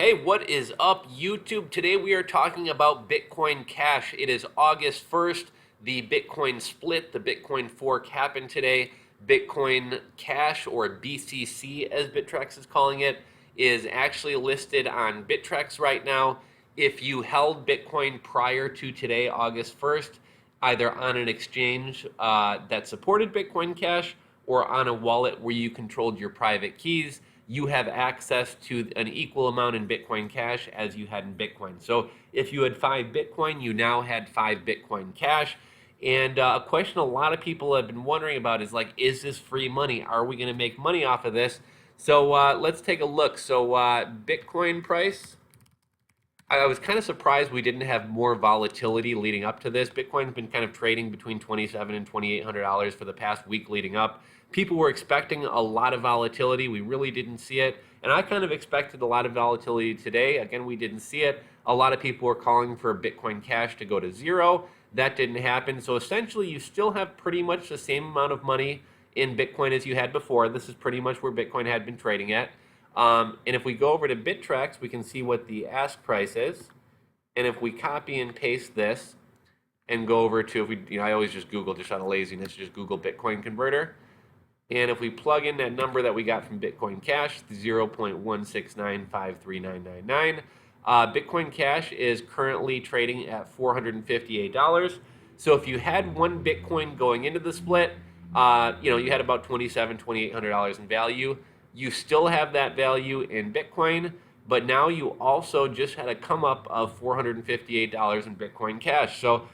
Hey, what is up, YouTube? Today we are talking about Bitcoin Cash. It is August 1st. The Bitcoin split, the Bitcoin fork happened today. Bitcoin Cash, or BCC as Bittrex is calling it, is actually listed on Bittrex right now. If you held Bitcoin prior to today, August 1st, either on an exchange that supported Bitcoin Cash or on a wallet where you controlled your private keys, you have access to an equal amount in Bitcoin Cash as you had in Bitcoin. So if you had 5 Bitcoin, you now had 5 Bitcoin Cash. And a question a lot of people have been wondering about is like, is this free money? Are we going to make money off of this? So let's take a look. So Bitcoin price, I was kind of surprised we didn't have more volatility leading up to this. Bitcoin's been kind of trading between $2,700 and $2,800 for the past week leading up. People were expecting a lot of volatility. We really didn't see it. And I kind of expected a lot of volatility today. Again, we didn't see it. A lot of people were calling for Bitcoin Cash to go to zero. That didn't happen. So essentially, you still have pretty much the same amount of money in Bitcoin as you had before. This is pretty much where Bitcoin had been trading at. And if we go over to Bittrex, we can see what the ask price is. And if we copy and paste this and go over to, if we, I always just Google, just out of laziness, just Google Bitcoin converter. And if we plug in that number that we got from Bitcoin Cash, 0.169539999, Bitcoin Cash is currently trading at $458. So if you had one Bitcoin going into the split, you had about $2,700, $2,800 in value. You still have that value in Bitcoin, but now you also just had a come up of $458 in Bitcoin Cash. So,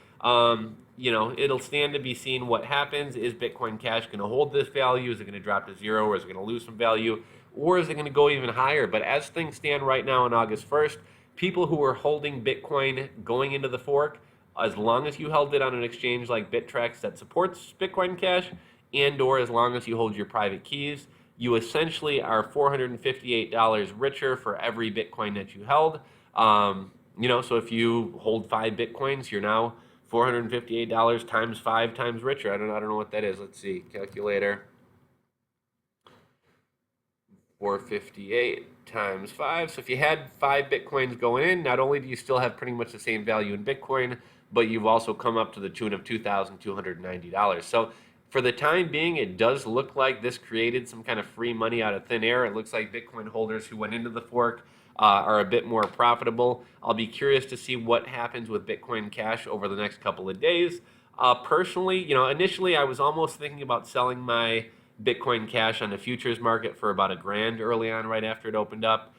it'll stand to be seen what happens. Is Bitcoin Cash going to hold this value? Is it going to drop to zero, or is it going to lose some value? Or is it going to go even higher? But as things stand right now on August 1st, people who are holding Bitcoin going into the fork, as long as you held it on an exchange like Bittrex that supports Bitcoin Cash, and or as long as you hold your private keys, you essentially are $458 richer for every Bitcoin that you held. So if you hold 5 Bitcoins, you're now $458 times 5 times richer. I don't know what that is. Let's see, calculator. 458 times 5. So if you had 5 Bitcoins going in, not only do you still have pretty much the same value in Bitcoin, but you've also come up to the tune of $2,290. So for the time being, it does look like this created some kind of free money out of thin air. It looks like Bitcoin holders who went into the fork are a bit more profitable. I'll be curious to see what happens with Bitcoin Cash over the next couple of days. Personally, initially I was almost thinking about selling my Bitcoin Cash on the futures market for about $1,000 early on, right after it opened up.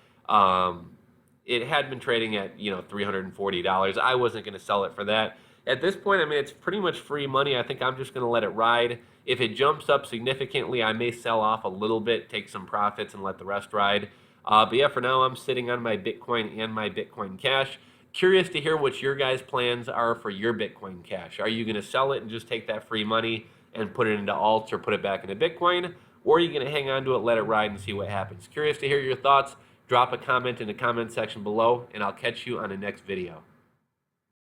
It had been trading at $340. I wasn't going to sell it for that. At this point, it's pretty much free money. I think I'm just going to let it ride. If it jumps up significantly, I may sell off a little bit, take some profits, and let the rest ride. But yeah, for now, I'm sitting on my Bitcoin and my Bitcoin Cash. Curious to hear what your guys' plans are for your Bitcoin Cash. Are you going to sell it and just take that free money and put it into alts or put it back into Bitcoin? Or are you going to hang on to it, let it ride, and see what happens? Curious to hear your thoughts. Drop a comment in the comment section below, and I'll catch you on the next video.